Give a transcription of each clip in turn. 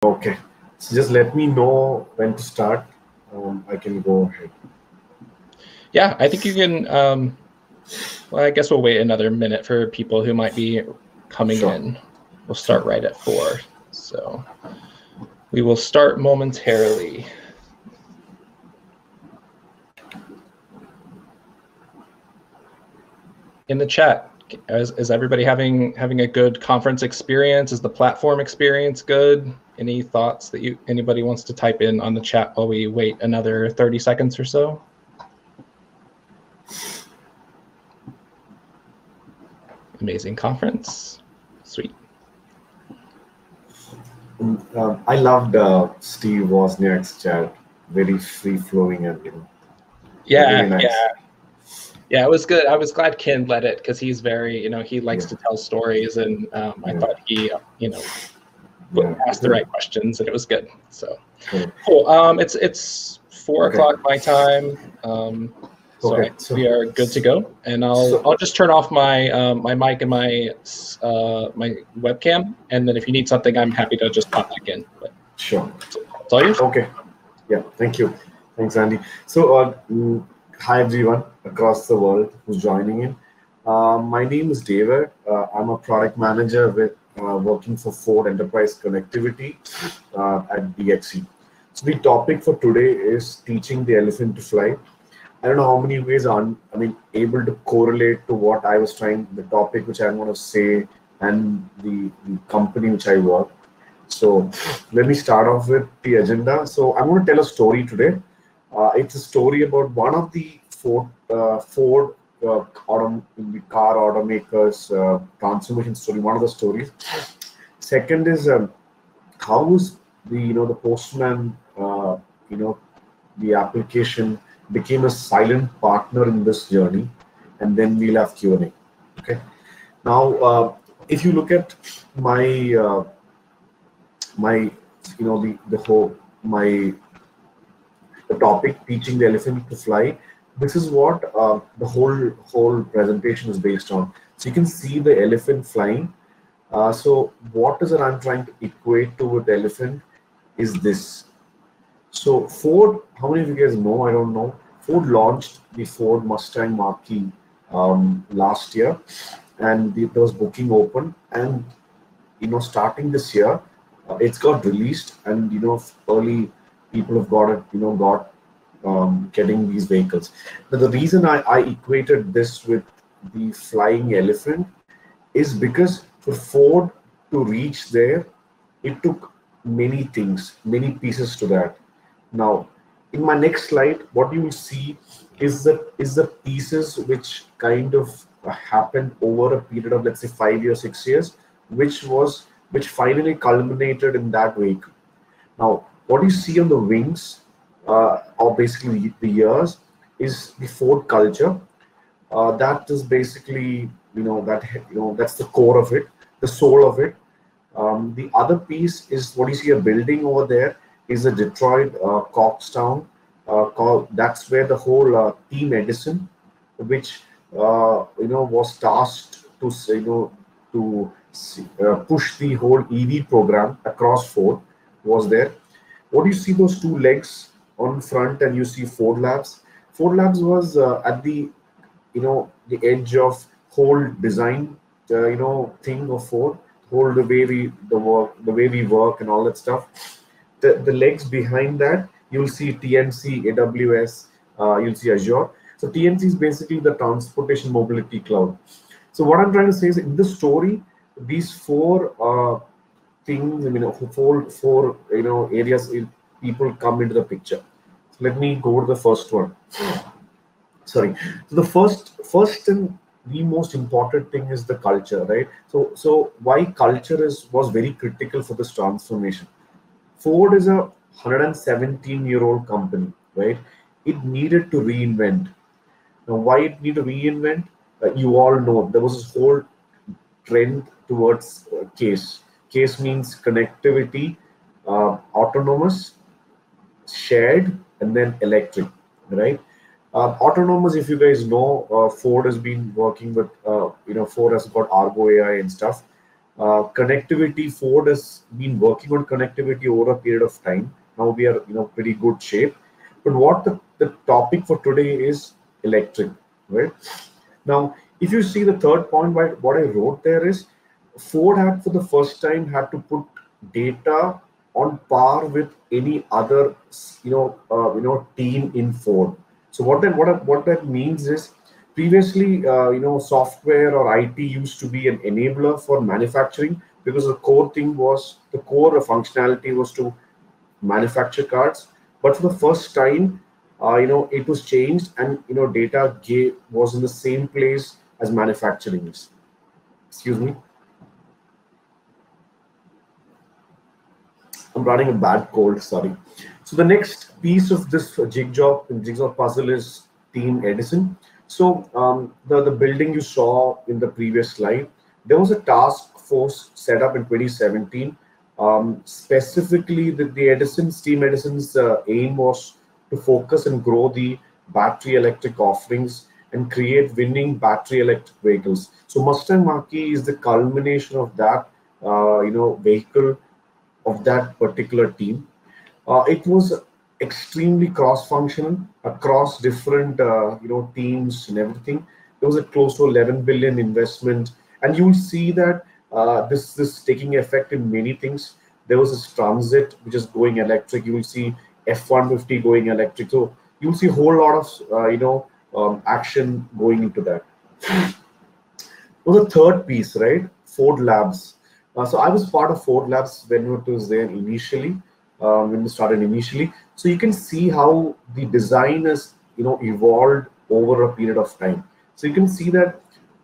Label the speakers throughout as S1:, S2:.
S1: Okay, so just let me know when to start. I can go ahead.
S2: Yeah, I think you can. Well, I guess we'll wait another minute for people who might be coming in. We'll start right at 4. So we will start momentarily. In the chat, is everybody having a good conference experience? Is the platform experience good? Any thoughts that anybody wants to type in on the chat while we wait another 30 seconds or so? Amazing conference. Sweet.
S1: I loved Steve Wozniak's chat. Very free flowing and
S2: Yeah,
S1: really nice.
S2: Yeah, it was good. I was glad Ken led it because he's very, he likes to tell stories, and I thought he, asked the right questions, and it was good. So cool. It's 4 o'clock my time. So I think we are good to go, and I'll just turn off my my mic and my my webcam, and then if you need something, I'm happy to just pop back in. But
S1: sure,
S2: it's all yours.
S1: Okay, yeah, thank you, thanks, Andy. So hi everyone across the world who's joining in. My name is David. I'm a product manager with working for Ford Enterprise Connectivity at DXE. So the topic for today is teaching the elephant to fly. I don't know how many ways I'm able to correlate to what I was trying, the topic which I'm going to say, and the company which I work. So let me start off with the agenda. So I'm going to tell a story today. It's a story about one of the Ford the car automakers transformation story. One of the stories. Second is how is the Postman the application became a silent partner in this journey, and then we'll have Q&A. Okay. Now, if you look at my the topic, teaching the elephant to fly, this is what the whole presentation is based on. So you can see the elephant flying. So what is it I'm trying to equate to with elephant is this. So Ford, how many of you guys know? I don't know. Ford launched the Ford Mustang Monkey last year, and there was booking open. And starting this year, it's got released, and early people have got it, getting these vehicles. Now the reason I equated this with the flying elephant is because for Ford to reach there, it took many things, many pieces to that. Now, in my next slide, what you will see is the pieces which kind of happened over a period of, let's say, 5 years, 6 years, which finally culminated in that vehicle. Now, what you see on the wings, or basically the ears, is the Ford culture. That is basically that's the core of it, the soul of it. The other piece is what you see a building over there is a Detroit Coxtown. That's where the whole team Edison, which was tasked to push the whole EV program across Ford, was there. What do you see those two legs on front, and you see Ford Labs? Ford Labs was at the the edge of whole design thing of Ford, whole the way we work and all that stuff. The legs behind that, you'll see TNC, AWS, you'll see Azure. So TNC is basically the transportation mobility cloud. So what I'm trying to say is, in this story, these four things, four areas, people come into the picture. So let me go to the first one. Sorry. So the first and the most important thing is the culture, right? So why culture was very critical for this transformation. Ford is a 117-year-old company, right? It needed to reinvent. Now, why it needed to reinvent? You all know there was this whole trend towards CASE. CASE means connectivity, autonomous, shared, and then electric, right? Autonomous, if you guys know, Ford has been working with, Ford has got Argo AI and stuff. Connectivity, Ford has been working on connectivity over a period of time. Now we are, pretty good shape. But what the topic for today is electric, right? Now, if you see the third point, what I wrote there is Ford had for the first time had to put data on par with any other, team in Ford. So what that means is previously, software or IT used to be an enabler for manufacturing because the core functionality was to manufacture cars. But for the first time, it was changed, and data was in the same place as manufacturing is. Excuse me, I'm running a bad cold. Sorry. So the next piece of this jigsaw puzzle is Team Edison. So the building you saw in the previous slide, there was a task force set up in 2017. Specifically, Team Edison's aim was to focus and grow the battery electric offerings and create winning battery electric vehicles. So Mustang Monkey is the culmination of that, vehicle of that particular team. It was extremely cross-functional across different, teams and everything. There was a close to 11 billion investment, and you'll see that this is taking effect in many things. There was this transit which is going electric. You will see F-150 going electric. So you'll see a whole lot of, action going into that. Well, the third piece, right? Ford Labs. So I was part of Ford Labs when it was there initially, when we started initially. So you can see how the design has, evolved over a period of time. So you can see that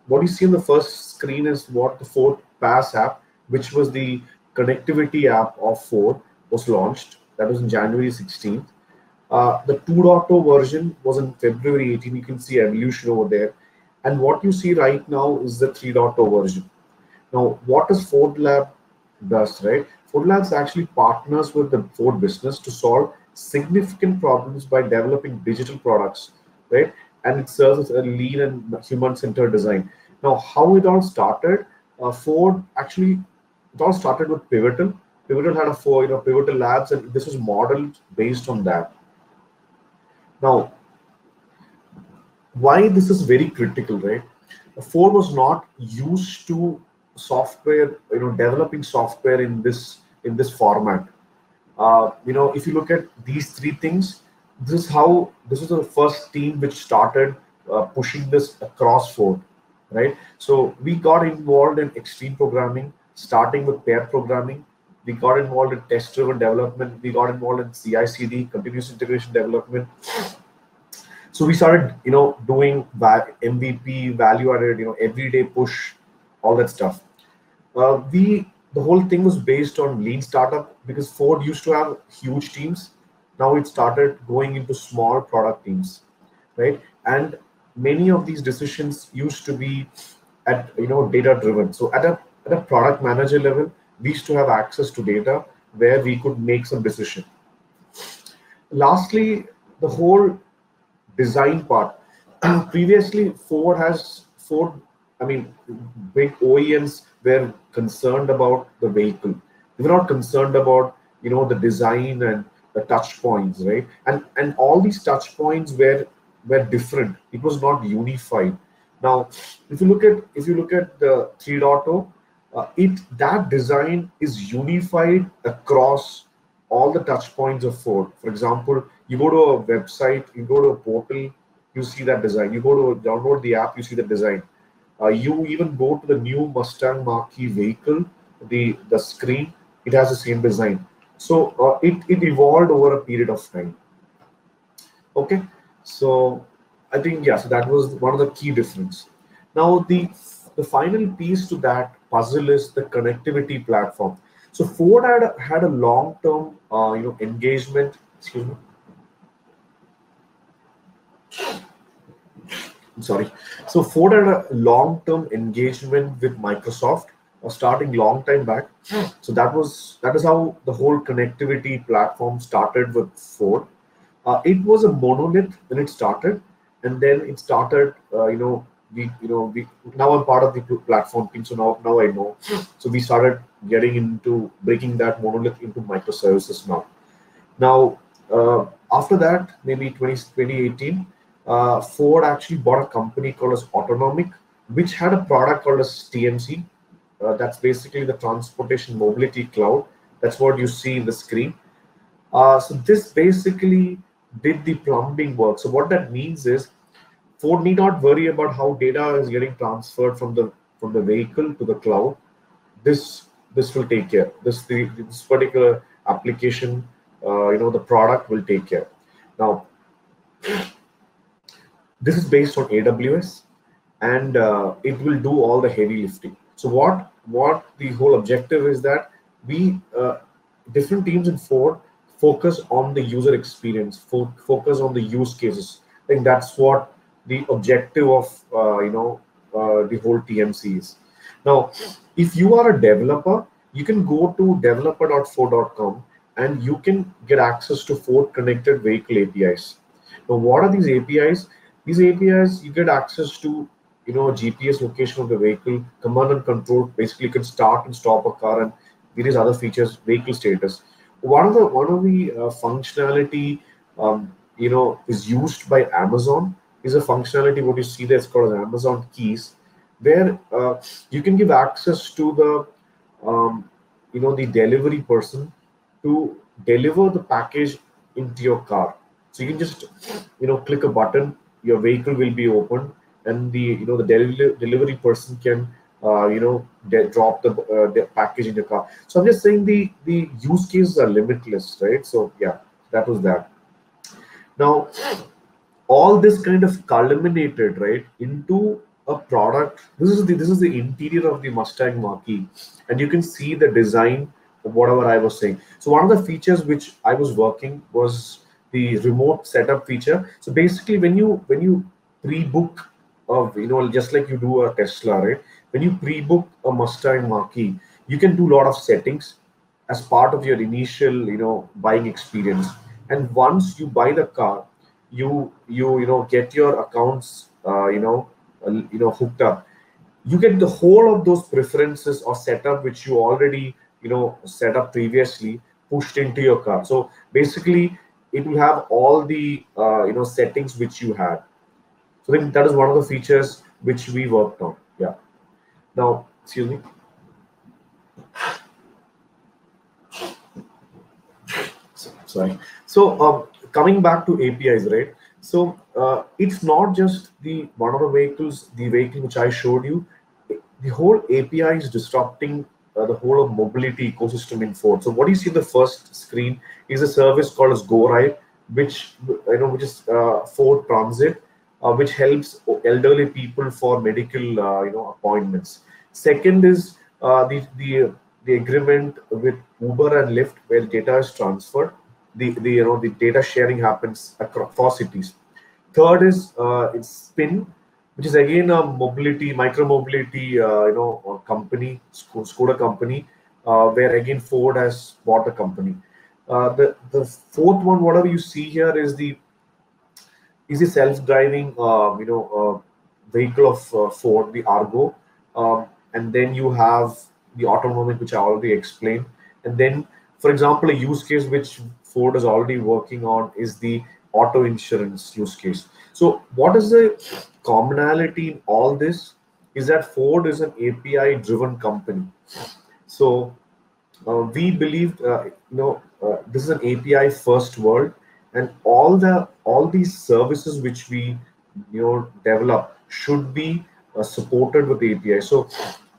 S1: what you see on the first screen is what the Ford Pass app, which was the connectivity app of Ford, was launched. That was in January 16th. The 2.0 version was in February 18. You can see evolution over there. And what you see right now is the 3.0 version. Now, what does Ford Lab does, right? Ford Labs actually partners with the Ford business to solve significant problems by developing digital products, right? And it serves as a lean and human-centered design. Now, how it all started, Ford actually, it all started with Pivotal. Pivotal had Pivotal Labs, and this was modeled based on that. Now, why this is very critical, right? Ford was not used to software, developing software in this format. If you look at these three things, this is the first team which started pushing this across Ford, right? So we got involved in extreme programming, starting with pair programming. We got involved in test-driven development. We got involved in CICD, continuous integration development. So we started, doing MVP, value added, everyday push, all that stuff. The whole thing was based on lean startup because Ford used to have huge teams. Now it started going into small product teams, right? And many of these decisions used to be at data driven. So at a product manager level, we used to have access to data where we could make some decision. Lastly, the whole design part. Previously, big OEMs were concerned about the vehicle. They were not concerned about the design and the touch points, right? And all these touch points were different. It was not unified. Now, if you look at the 3.0, that design is unified across all the touch points of Ford. For example, you go to a website, you go to a portal, you see that design. You go to download the app, you see the design. You even go to the new Mustang Monkey vehicle, the screen, it has the same design. So it evolved over a period of time. Okay, so I think, yeah, so that was one of the key difference. Now the final piece to that puzzle is the connectivity platform. So Ford had a long-term engagement. Excuse me. I'm sorry. So Ford had a long-term engagement with Microsoft, starting long time back. So that is how the whole connectivity platform started with Ford. It was a monolith when it started, and then it started we now I'm part of the platform team, so now I know. So we started getting into breaking that monolith into microservices now. Now, after that, maybe 2018, Ford actually bought a company called as Autonomic, which had a product called as TMC. That's basically the Transportation Mobility Cloud. That's what you see in the screen. So this basically did the plumbing work. So what that means is Ford need not worry about how data is getting transferred from the vehicle to the cloud. This will take care. This particular application, the product will take care. Now, this is based on AWS, and it will do all the heavy lifting. So what the whole objective is that we different teams in Ford focus on the user experience, focus on the use cases. I think that's what the objective of the whole TMC is. Now, if you are a developer, you can go to developer.ford.com and you can get access to Ford connected vehicle APIs. Now, what are these APIs? These APIs, you get access to GPS location of the vehicle, command and control. Basically, you can start and stop a car and various other features, vehicle status. One of the functionality is used by Amazon is a functionality what you see there. It's called as Amazon Keys, where you can give access to the delivery person to deliver the package into your car. So you can just click a button, your vehicle will be opened, and the delivery person can drop the package in your car. So I'm just saying the use cases are limitless, right? So yeah, that was that. Now, all this kind of culminated right into a product. This is the interior of the Mustang Monkey, and you can see the design of whatever I was saying. So one of the features which I was working was the remote setup feature. So basically, when you pre-book just like you do a Tesla, right? When you pre-book a Mustang Monkey, you can do a lot of settings as part of your initial buying experience. And once you buy the car, you get your accounts hooked up. You get the whole of those preferences or setup which you already set up previously pushed into your car. So basically, it will have all the settings which you had. So I think that is one of the features which we worked on. Yeah. Now, excuse me. Sorry. So coming back to APIs, right? So it's not just one of the vehicle which I showed you. The whole API is disrupting the whole of mobility ecosystem in Ford. So what you see in the first screen is a service called as GoRide, which is Ford Transit, which helps elderly people for medical appointments. Second is the agreement with Uber and Lyft, where data is transferred. The data sharing happens across cities. Third is it's Spin, which is again a micro mobility company, scooter company, where again Ford has bought a company. The fourth one, whatever you see here, is the self-driving vehicle of Ford, the Argo, and then you have the Autonomic, which I already explained, and then, for example, a use case which Ford is already working on is the auto insurance use case. So what is the commonality in all this is that Ford is an API driven company. So we believe this is an API first world, and all these services which we develop should be supported with API. So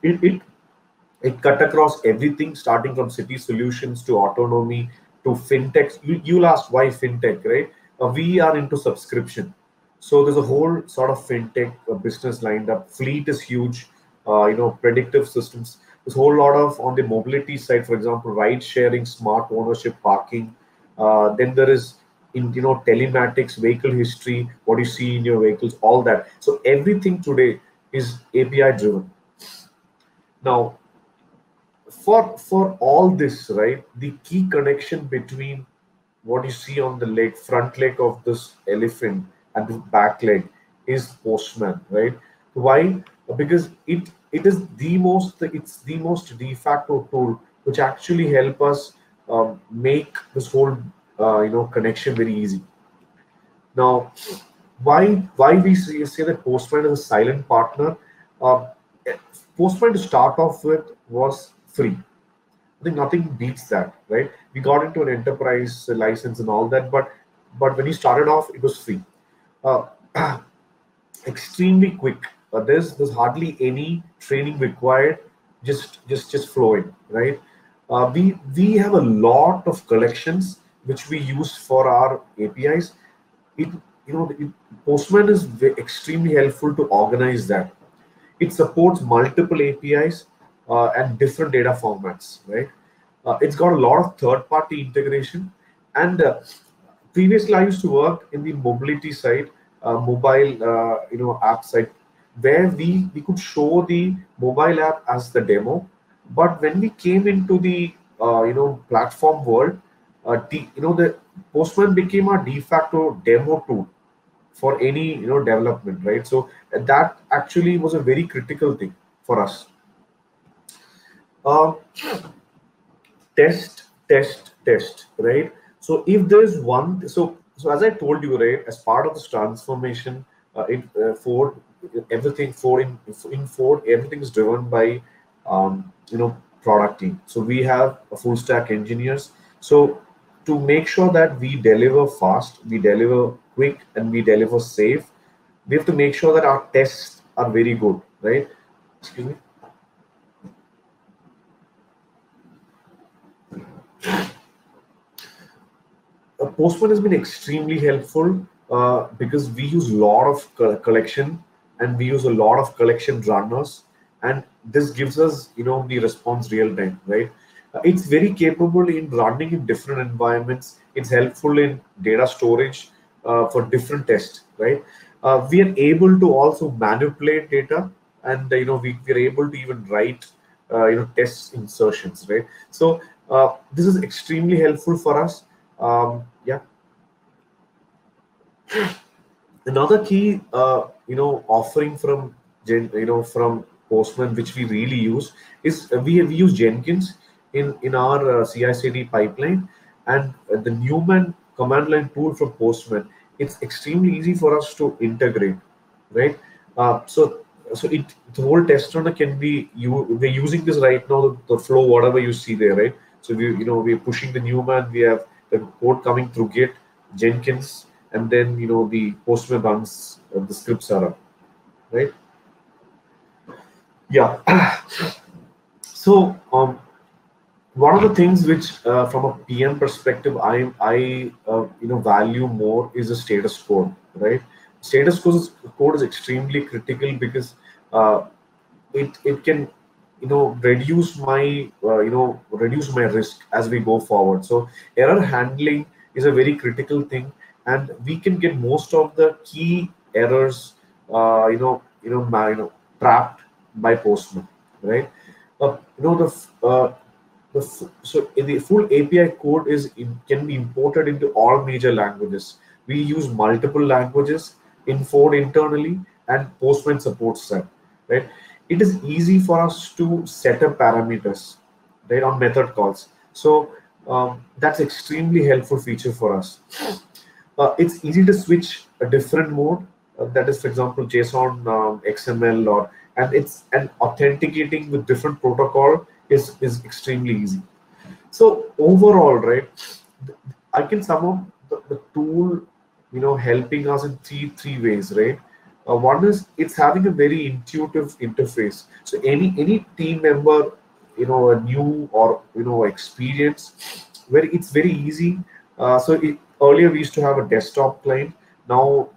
S1: it cut across everything, starting from city solutions to autonomy to fintech. You'll ask why fintech, right? We are into subscription, so there's a whole sort of fintech business lined up. Fleet is huge, predictive systems. There's a whole lot of on the mobility side, for example, ride sharing, smart ownership, parking. Then there is telematics, vehicle history, what you see in your vehicles, all that. So everything today is API driven. Now, for all this, right, the key connection between what you see on the front leg of this elephant and the back leg is Postman, right? Why? Because it's the most de facto tool which actually help us make this whole connection very easy. Now, why we say that Postman is a silent partner? Uh, Postman to start off with was free. I think nothing beats that, right? We got into an enterprise license and all that, but when he started off, it was free. Uh, Extremely quick. There's hardly any training required. Just flowing, right? We have a lot of collections which we use for our APIs. It Postman is extremely helpful to organize that. It supports multiple APIs and different data formats, right? It's got a lot of third-party integration. And previously, I used to work in the mobility side, mobile, app side, where we could show the mobile app as the demo. But when we came into the platform world, the Postman became our de facto demo tool for any development, right? So that actually was a very critical thing for us. uh, test, right? So if there's one, so as I told you, right, as part of this transformation, in Ford, everything Ford in Ford, everything is driven by product team. So we have a full stack engineers. So to make sure that we deliver fast, we deliver quick, and we deliver safe, we have to make sure that our tests are very good, right? Excuse me. Postman has been extremely helpful because we use a lot of collection, and we use a lot of collection runners, and this gives us the response real time, right? It's very capable in running in different environments. It's helpful in data storage for different tests, right? We are able to also manipulate data, and we are able to even write test insertions, right? So this is extremely helpful for us. Yeah. Another key, offering from from Postman, which we really use, is we use Jenkins in our CI/CD pipeline, and the Newman command line tool from Postman. It's extremely easy for us to integrate, right? So the whole test runner can be we're using this right now, the flow, whatever you see there, right? So we're pushing the Newman, we have the code coming through Git, Jenkins, and then the Postman runs the scripts are up, right? Yeah. So one of the things which from a PM perspective I value more is the status code, right? Status code is extremely critical because uh, it can reduce my risk as we go forward. So error handling is a very critical thing, and we can get most of the key errors trapped by Postman, right? The full API code can be imported into all major languages. We use multiple languages in Ford internally, and Postman supports that, right? It is easy for us to set up parameters, right, on method calls. So that's extremely helpful feature for us. It's easy to switch a different mode. That is, for example, JSON, XML, and authenticating with different protocol is extremely easy. So overall, right, I can sum up the tool, helping us in three ways, right? One is it's having a very intuitive interface. So any team member, a new or experience, where it's very easy. Earlier we used to have a desktop client. Now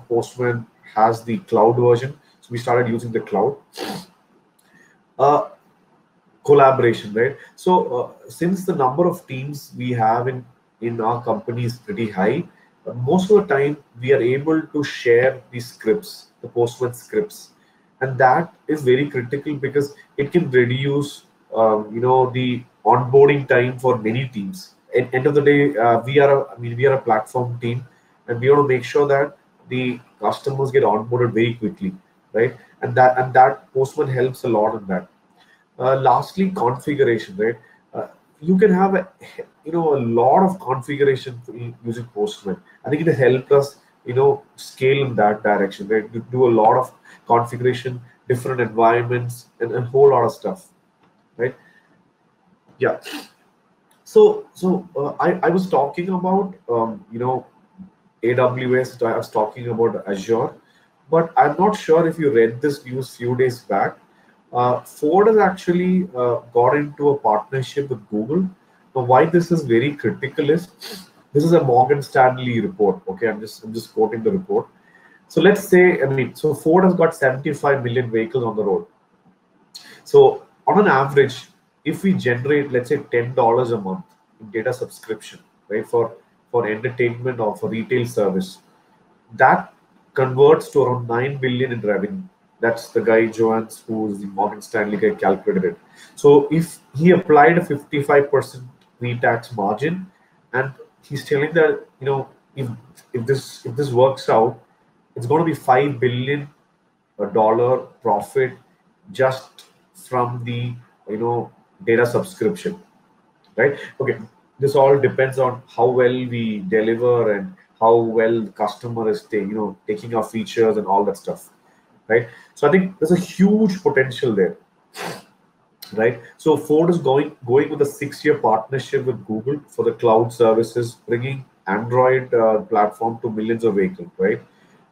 S1: Postman has the cloud version, so we started using the cloud. Uh, Collaboration, right? So since the number of teams we have in our company is pretty high, most of the time we are able to share the scripts, the Postman scripts, and that is very critical because it can reduce the onboarding time for many teams. At end of the day, we are a platform team, and we want to make sure that the customers get onboarded very quickly, right? And that Postman helps a lot in that. Lastly, configuration, right? You can have a lot of configuration using Postman. I think it helped us scale in that direction, right? To do a lot of configuration, different environments, and a whole lot of stuff, right? Yeah. So I was talking about AWS. I was talking about Azure, but I'm not sure if you read this news few days back. Ford has actually got into a partnership with Google. Now, why this is very critical is this is a Morgan Stanley report. Okay, I'm just quoting the report. So let's say, so Ford has got 75 million vehicles on the road. So on an average, if we generate, let's say, $10 a month in data subscription, right, for entertainment or for retail service, that converts to around 9 billion in revenue. That's the guy Joans, who's the Morgan Stanley guy, calculated it. So if he applied a 55% pre-tax margin, and he's telling that if this works out, it's going to be $5 billion profit just from the data subscription, right? Okay, this all depends on how well we deliver and how well the customer is taking our features and all that stuff, right? So I think there's a huge potential there, right? So Ford is going with a 6-year partnership with Google for the cloud services, bringing Android platform to millions of vehicles, right?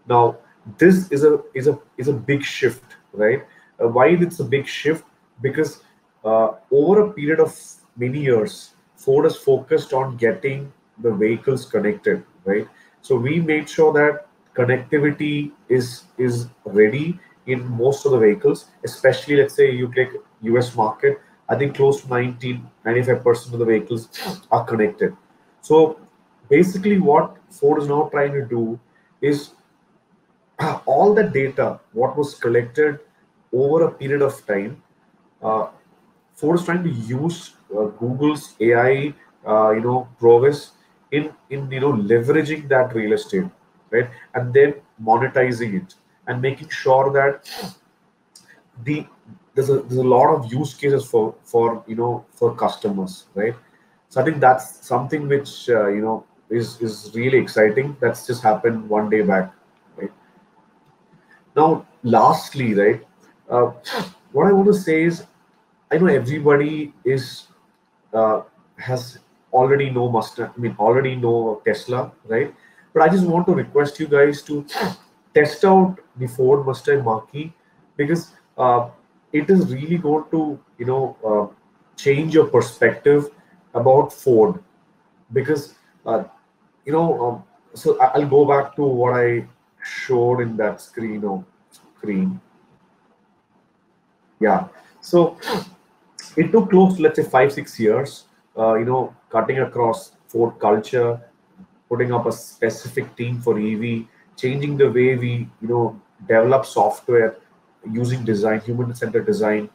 S1: Now, this is a big shift, right? Why it's a big shift? Because over a period of many years, Ford is focused on getting the vehicles connected, right? So we made sure that connectivity is ready in most of the vehicles, especially let's say you take US market. I think close to 95% of the vehicles are connected. So basically what Ford is now trying to do is all the data, what was collected over a period of time, Ford is trying to use Google's AI, prowess in leveraging that real estate, right, and then monetizing it and making sure that there's a lot of use cases for customers, right? So I think that's something which is really exciting. That's just happened one day back, right? Now, lastly, right, uh, what I want to say is, I know everybody has already know Mustang. I mean, already know Tesla, right? But I just want to request you guys to test out the Ford Mustang Monkey, because it is really going to change your perspective about Ford. Because you know so I'll go back to what I showed in that screen. Yeah. So it took close to, let's say, 5-6 years, cutting across Ford culture, putting up a specific team for EV, changing the way we, develop software, using design, human-centered design,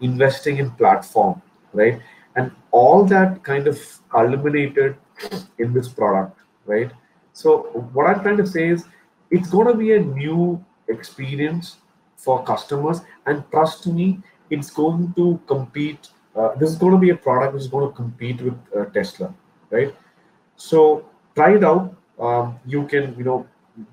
S1: investing in platform, right? And all that kind of culminated in this product, right? So what I'm trying to say is, it's going to be a new experience for customers, and trust me, it's going to compete. This is going to be a product which is going to compete with Tesla, right? So try it out. You can,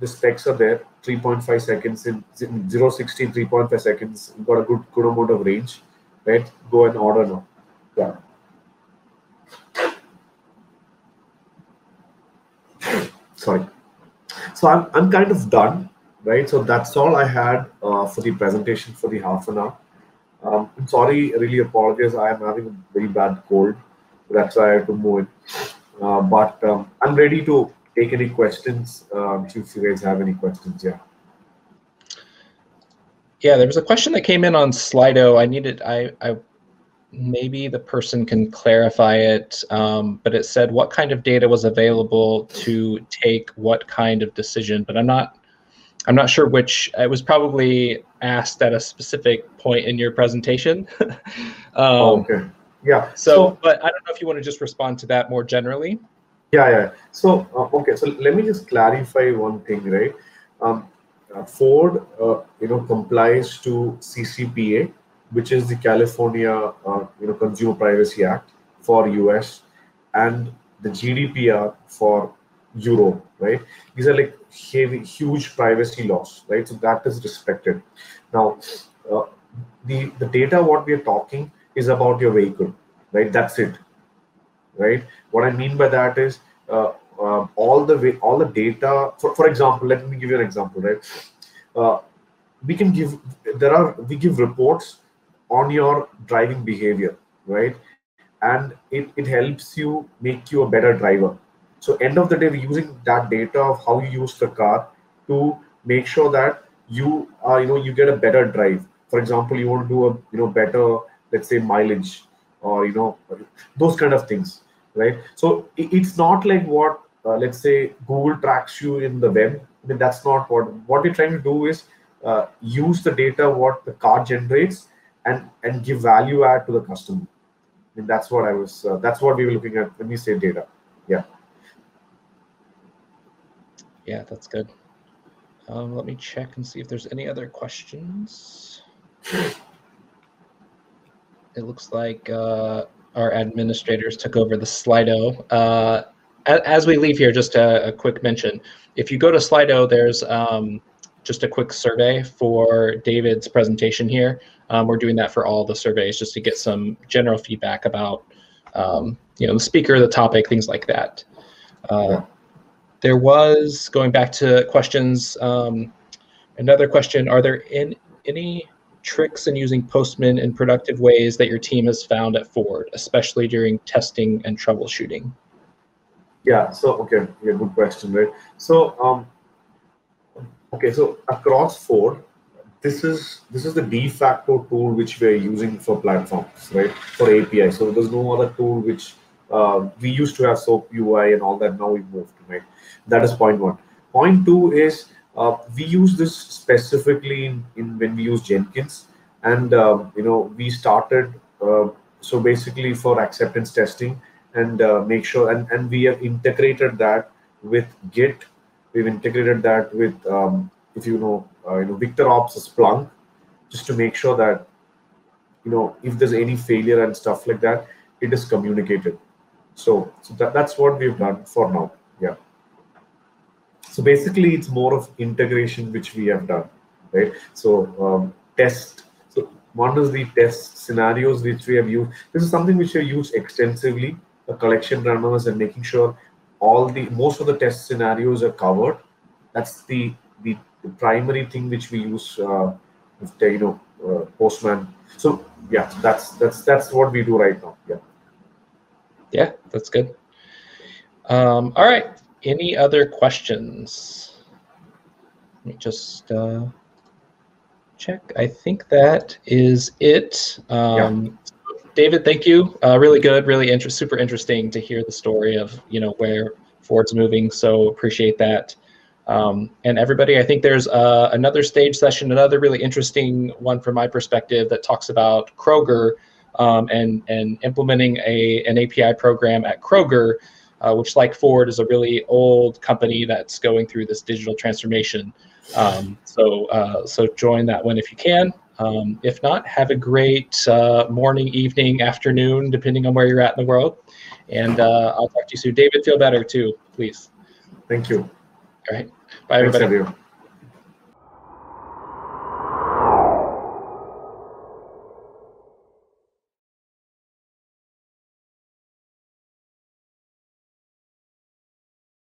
S1: the specs are there. 3.5 seconds in 0-60, 3.5 seconds. You've got a good amount of range, right? Go and order now. Yeah. Sorry. So I'm kind of done, right? So that's all I had for the presentation for the half an hour. I'm sorry, I really apologize. I am having a very bad cold. That's why I have to move it. But I'm ready to take any questions if you guys have any questions. Yeah.
S2: Yeah, there was a question that came in on Slido. I maybe the person can clarify it, but it said what kind of data was available to take what kind of decision, but I'm not sure which. It was probably asked at a specific point in your presentation.
S1: Okay. Yeah.
S2: So, but I don't know if you want to just respond to that more generally.
S1: Yeah. So, okay. So let me just clarify one thing, right? Ford, complies to CCPA, which is the California, Consumer Privacy Act for US, and the GDPR for Europe, right? These are like heavy, huge privacy laws, right? So that is respected. Now, the data what we are talking is about your vehicle, right? That's it, right? What I mean by that is all the data. For example, let me give you an example, right? Uh, we give reports on your driving behavior, right? And it helps you make you a better driver. So end of the day, we're using that data of how you use the car to make sure that you get a better drive. For example, you want to do a better, let's say, mileage, or those kind of things, right? So it's not like what let's say Google tracks you in the web. I mean, that's not what we're trying to do is use the data what the car generates and give value add to the customer. I mean, that's what we were looking at when we say data. Yeah.
S2: Yeah, that's good. Let me check and see if there's any other questions. It looks like our administrators took over the Slido. As we leave here, just a quick mention. If you go to Slido, there's just a quick survey for David's presentation here. We're doing that for all the surveys just to get some general feedback about the speaker, the topic, things like that. There was, going back to questions, another question: are there any tricks in using Postman in productive ways that your team has found at Ford, especially during testing and troubleshooting?
S1: Yeah. So okay, yeah, good question, right? So so across Ford, this is the de facto tool which we are using for platforms, right? For API. So there's no other tool which we used to have SOAP UI and all that. Now we moved, right? That is point one. Point two is we use this specifically in when we use Jenkins, and we started so basically for acceptance testing, and make sure, and we have integrated that with Git. We've integrated that with if VictorOps Splunk, just to make sure that if there's any failure and stuff like that, it is communicated. So that's what we've done for now. Yeah. So basically, it's more of integration which we have done, right? So test. So one is the test scenarios which we have used. This is something which we used extensively. The collection runners and making sure most of the test scenarios are covered. That's the primary thing which we use with Postman. So yeah, that's what we do right now. Yeah.
S2: Yeah, that's good. All right. Any other questions? Let me just check. I think that is it. David, thank you. Really good, really super interesting to hear the story of where Ford's moving. So appreciate that. And everybody, I think there's another stage session, another really interesting one from my perspective that talks about Kroger and implementing an API program at Kroger, which, like Ford, is a really old company that's going through this digital transformation. So join that one if you can. If not, have a great morning, evening, afternoon, depending on where you're at in the world. And I'll talk to you soon. David, feel better too, please.
S1: Thank you.
S2: All right. Bye, everybody.
S1: Thanks, everyone.